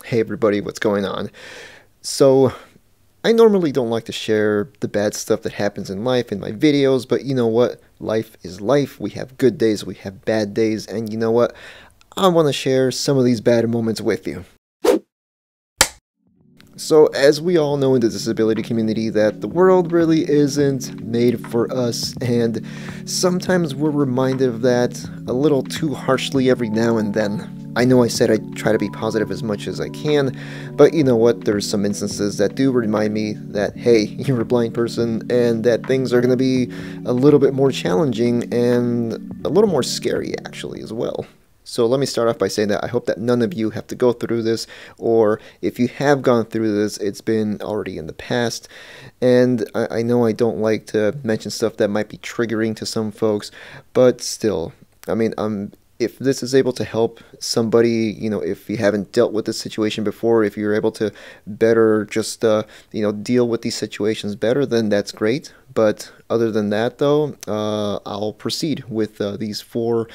Hey everybody, what's going on? So, I normally don't like to share the bad stuff that happens in life in my videos, but you know what? Life is life. We have good days, we have bad days, and you know what? I want to share some of these bad moments with you. So, as we all know in the disability community, that the world really isn't made for us, and sometimes we're reminded of that a little too harshly every now and then. I know I said I try to be positive as much as I can, but you know what? There's some instances that do remind me that, hey, you're a blind person, and that things are going to be a little bit more challenging and a little more scary, actually, as well. So let me start off by saying that I hope that none of you have to go through this, or if you have gone through this, it's been already in the past. And I know I don't like to mention stuff that might be triggering to some folks, but still, I mean, if this is able to help somebody, you know, if you haven't dealt with this situation before, if you're able to better just, deal with these situations better, then that's great. But other than that, though, I'll proceed with these four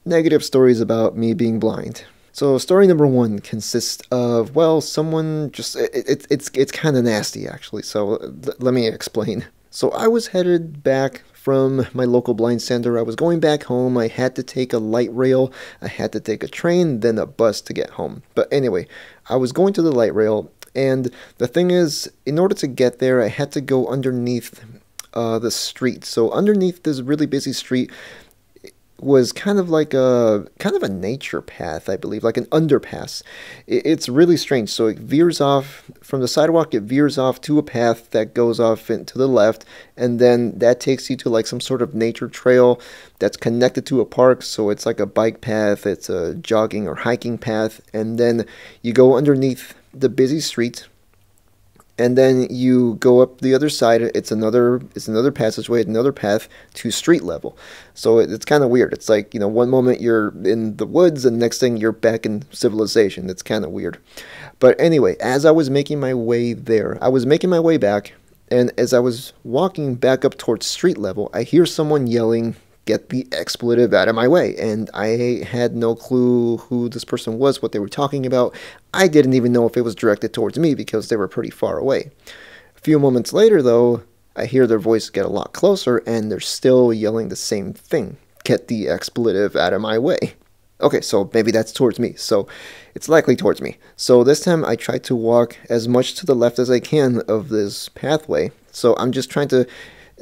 negative stories about me being blind. So story number one consists of, well, someone just, it's kind of nasty actually, so let me explain. So I was headed back from my local blind center. I was going back home. I had to take a light rail, I had to take a train, then a bus to get home. But anyway, I was going to the light rail, and the thing is, in order to get there, I had to go underneath the street. So underneath this really busy street was kind of a nature path, I believe, like an underpass. It's really strange. So it veers off from the sidewalk, it veers off to a path that goes off into the left, and then that takes you to like some sort of nature trail that's connected to a park. So it's like a bike path, it's a jogging or hiking path, and then you go underneath the busy street. And then you go up the other side. It's another passageway, another path to street level. So it's kind of weird. It's like, you know, one moment you're in the woods, and next thing you're back in civilization. It's kind of weird. But anyway, as I was making my way there, I was making my way back, and as I was walking back up towards street level, I hear someone yelling, "Get the expletive out of my way." And I had no clue who this person was, what they were talking about. I didn't even know if it was directed towards me because they were pretty far away. A few moments later, though, I hear their voice get a lot closer, and they're still yelling the same thing. "Get the expletive out of my way." Okay, so maybe that's towards me. So it's likely towards me. So this time I try to walk as much to the left as I can of this pathway. So I'm just trying to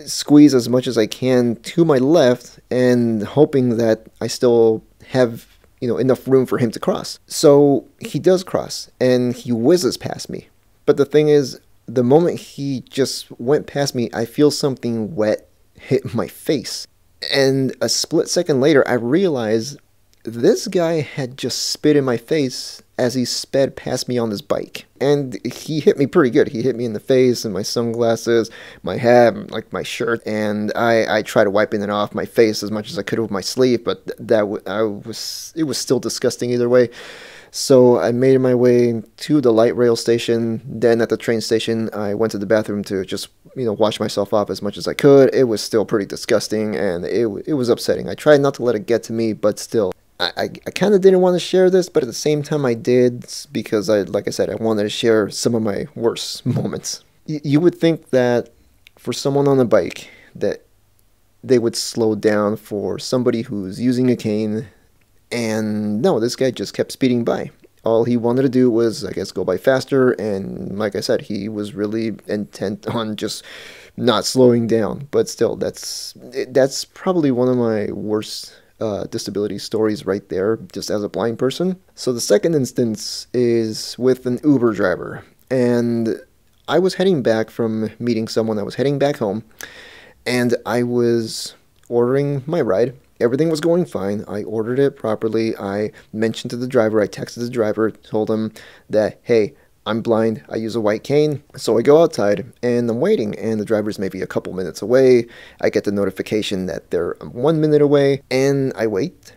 squeeze as much as I can to my left and hoping that I still have, you know, enough room for him to cross. So he does cross and he whizzes past me. But the thing is, the moment he just went past me, I feel something wet hit my face. And a split second later, I realized this guy had just spit in my face as he sped past me on his bike. And he hit me pretty good. He hit me in the face, and my sunglasses, my hat, like my shirt, and I tried to wiping it off my face as much as I could with my sleeve, but it was still disgusting either way. So I made my way to the light rail station. Then at the train station, I went to the bathroom to just, you know, wash myself off as much as I could. It was still pretty disgusting, and it was upsetting. I tried not to let it get to me, but still. I kind of didn't want to share this, but at the same time I did, because like I said, I wanted to share some of my worst moments. You would think that for someone on a bike that they would slow down for somebody who's using a cane, and no, this guy just kept speeding by. All he wanted to do was, I guess, go by faster, and like I said, he was really intent on just not slowing down. But still, that's probably one of my worst disability stories right there, just as a blind person. So the second instance is with an Uber driver, and I was heading back from meeting someone. I was heading back home, and I was ordering my ride. Everything was going fine. I ordered it properly. I mentioned to the driver, I texted the driver, told him that, hey, I'm blind, I use a white cane. So I go outside and I'm waiting, and the driver's maybe a couple minutes away. I get the notification that they're 1 minute away, and I wait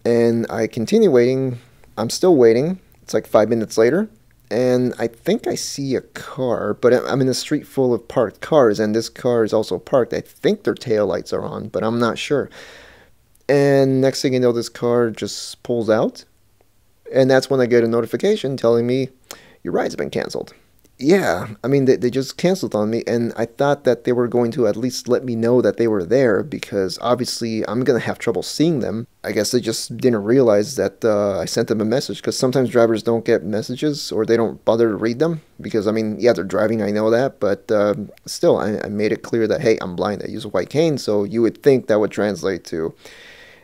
and I continue waiting. I'm still waiting. It's like 5 minutes later, and I think I see a car, but I'm in a street full of parked cars, and this car is also parked. I think their taillights are on, but I'm not sure. And next thing you know, this car just pulls out, and that's when I get a notification telling me your ride's been canceled. Yeah, I mean, they just canceled on me, and I thought that they were going to at least let me know that they were there because obviously I'm gonna have trouble seeing them. I guess they just didn't realize that I sent them a message because sometimes drivers don't get messages or they don't bother to read them because, I mean, yeah, they're driving, I know that, but still, I made it clear that, hey, I'm blind, I use a white cane, so you would think that would translate to,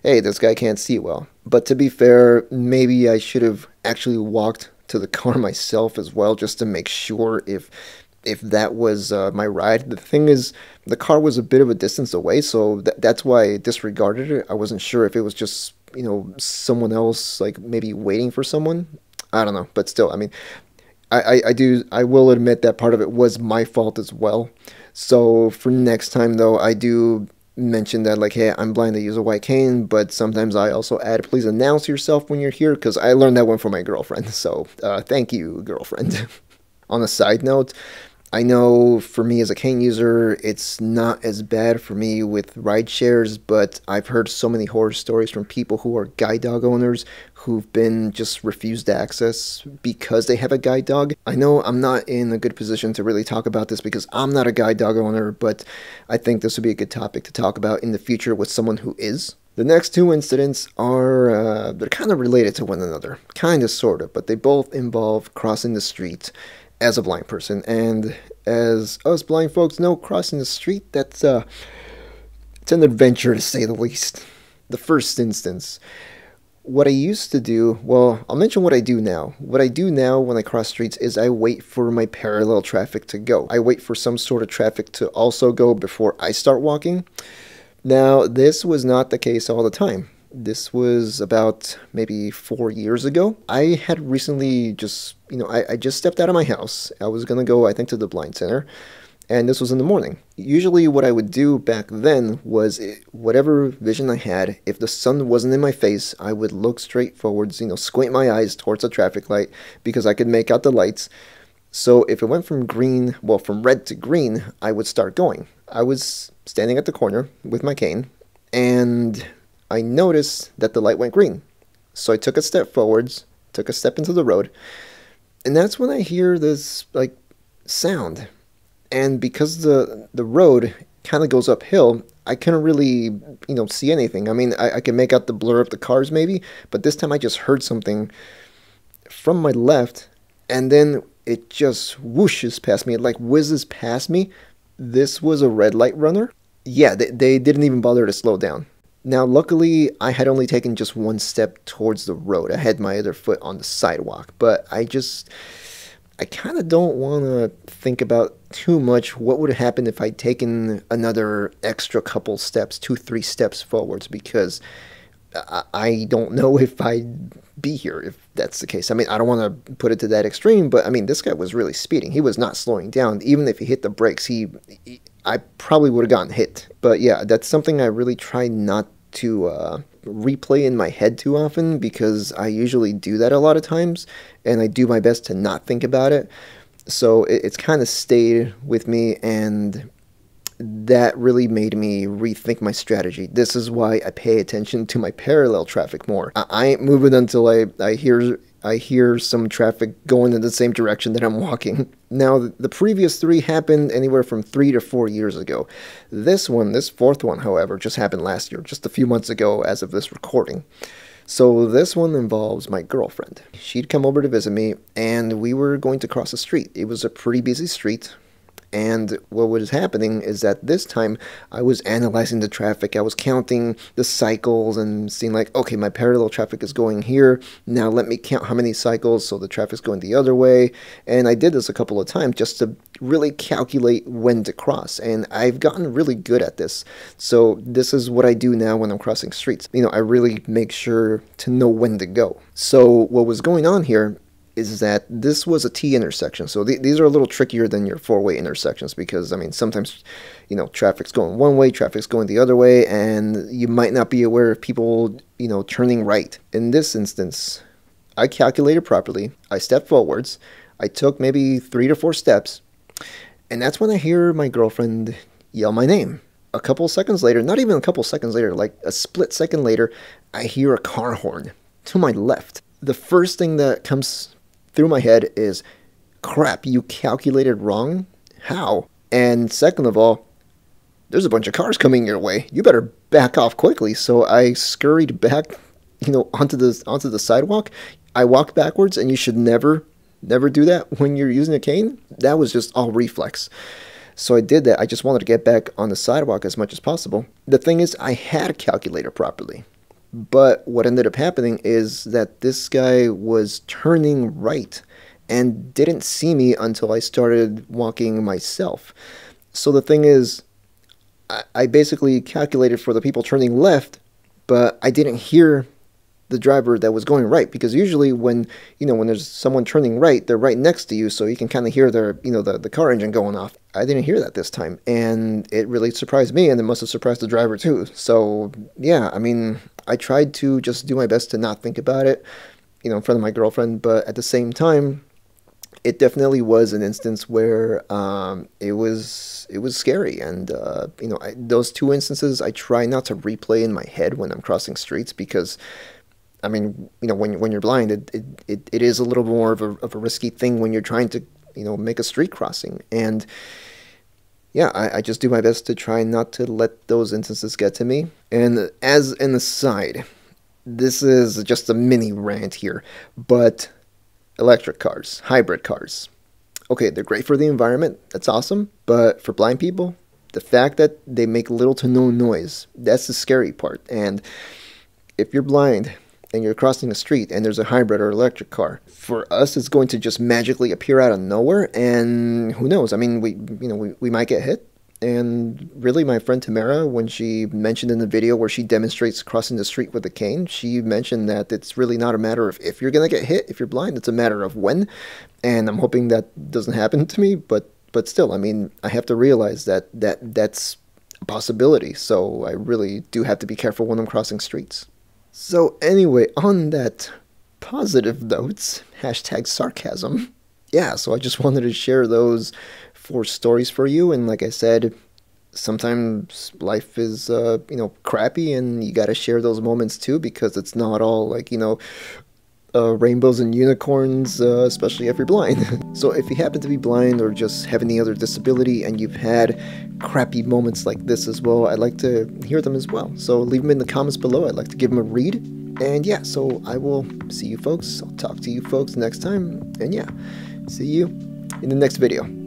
hey, this guy can't see well. But to be fair, maybe I should have actually walked to the car myself as well, just to make sure if that was my ride. The thing is, the car was a bit of a distance away, so that's why I disregarded it. I wasn't sure if it was just, someone else, like maybe waiting for someone. I don't know, but still, I mean, I will admit that part of it was my fault as well. So for next time though, I do mention that, like, hey, I'm blind, I use a white cane, but sometimes I also add, please announce yourself when you're here, because I learned that one from my girlfriend. So thank you, girlfriend. On a side note, I know for me as a cane user, it's not as bad for me with ride shares, but I've heard so many horror stories from people who are guide dog owners who've been just refused access because they have a guide dog. I know I'm not in a good position to really talk about this because I'm not a guide dog owner, but I think this would be a good topic to talk about in the future with someone who is. The next two incidents are, they're kind of related to one another. Kind of, sort of, but they both involve crossing the street as a blind person. And as us blind folks know, crossing the street, it's an adventure to say the least. The first instance, what I used to do, well, I'll mention what I do now. What I do now when I cross streets is I wait for my parallel traffic to go. I wait for some sort of traffic to also go before I start walking. Now, this was not the case all the time. This was about maybe 4 years ago. I had recently just, I just stepped out of my house. I was going to go, I think, to the blind center. And this was in the morning. Usually what I would do back then was whatever vision I had, if the sun wasn't in my face, I would look straight forwards, squint my eyes towards a traffic light because I could make out the lights. So if it went from green, well, from red to green, I would start going. I was standing at the corner with my cane, and I noticed that the light went green. So I took a step forwards, took a step into the road, and that's when I hear this, like, sound. And because the road kind of goes uphill, I couldn't really, see anything. I mean, I can make out the blur of the cars maybe, but this time I just heard something from my left, and then it just whooshes past me. It, like, whizzes past me. This was a red light runner. Yeah, they didn't even bother to slow down. Now, luckily, I had only taken just one step towards the road. I had my other foot on the sidewalk, but I kind of don't want to think about too much what would have happened if I'd taken another extra couple steps, 2-3 steps forwards, because I don't know if I'd be here if that's the case. I mean, I don't want to put it to that extreme, but I mean, this guy was really speeding. He was not slowing down. Even if he hit the brakes, I probably would have gotten hit. But yeah, that's something I really try not to replay in my head too often, because I usually do that a lot of times, and I do my best to not think about it. So it's kind of stayed with me, and that really made me rethink my strategy. This is why I pay attention to my parallel traffic more. I ain't moving until I hear some traffic going in the same direction that I'm walking. Now, the previous three happened anywhere from 3 to 4 years ago. This fourth one, however, just happened last year, just a few months ago as of this recording. So this one involves my girlfriend. She'd come over to visit me, and we were going to cross a street. It was a pretty busy street. And what was happening is that this time I was analyzing the traffic. I was counting the cycles and seeing, like, okay, my parallel traffic is going here. Now let me count how many cycles so the traffic's going the other way. And I did this a couple of times just to really calculate when to cross. And I've gotten really good at this. So this is what I do now when I'm crossing streets. I really make sure to know when to go. So what was going on here is that this was a T intersection. So these are a little trickier than your four-way intersections because, I mean, sometimes, traffic's going one way, traffic's going the other way, and you might not be aware of people, turning right. In this instance, I calculated properly. I stepped forwards. I took maybe 3 to 4 steps, and that's when I hear my girlfriend yell my name. A couple seconds later, not even a couple seconds later, like a split second later, I hear a car horn to my left. The first thing that comes through my head is, crap, you calculated wrong? How? And second of all, there's a bunch of cars coming your way. You better back off quickly. So I scurried back, onto the sidewalk. I walked backwards, and you should never do that when you're using a cane. That was just all reflex. So I did that. I just wanted to get back on the sidewalk as much as possible. The thing is, I had calculated properly. But what ended up happening is that this guy was turning right and didn't see me until I started walking myself. So the thing is, I basically calculated for the people turning left, but I didn't hear the driver that was going right, because usually when there's someone turning right, they're right next to you, so you can kind of hear their the car engine going off. I didn't hear that this time, and it really surprised me, and it must have surprised the driver too. So yeah, I mean, I tried to just do my best to not think about it, in front of my girlfriend, but at the same time, it definitely was an instance where it was scary, and those two instances I try not to replay in my head when I'm crossing streets, because I mean, when you're blind, it is a little more of a risky thing when you're trying to make a street crossing. And yeah, I just do my best to try not to let those instances get to me. And as an aside, this is just a mini rant here, but electric cars, hybrid cars, okay, they're great for the environment, that's awesome, but for blind people, the fact that they make little to no noise, that's the scary part. And if you're blind and you're crossing the street and there's a hybrid or electric car, for us it's going to just magically appear out of nowhere, and who knows, I mean, we might get hit. And really, my friend Tamara, when she mentioned in the video where she demonstrates crossing the street with a cane, she mentioned that it's really not a matter of if you're going to get hit, if you're blind, it's a matter of when. And I'm hoping that doesn't happen to me, but still, I mean, I have to realize that's a possibility. So I really do have to be careful when I'm crossing streets. So anyway, on that positive notes, hashtag sarcasm. Yeah, so I just wanted to share those 4 stories for you. And like I said, sometimes life is, crappy, and you got to share those moments too, because it's not all like, rainbows and unicorns, especially if you're blind. So if you happen to be blind or just have any other disability and you've had crappy moments like this as well, I'd like to hear them as well. So leave them in the comments below. I'd like to give them a read. And yeah, so I will see you folks. I'll talk to you folks next time. And yeah, see you in the next video.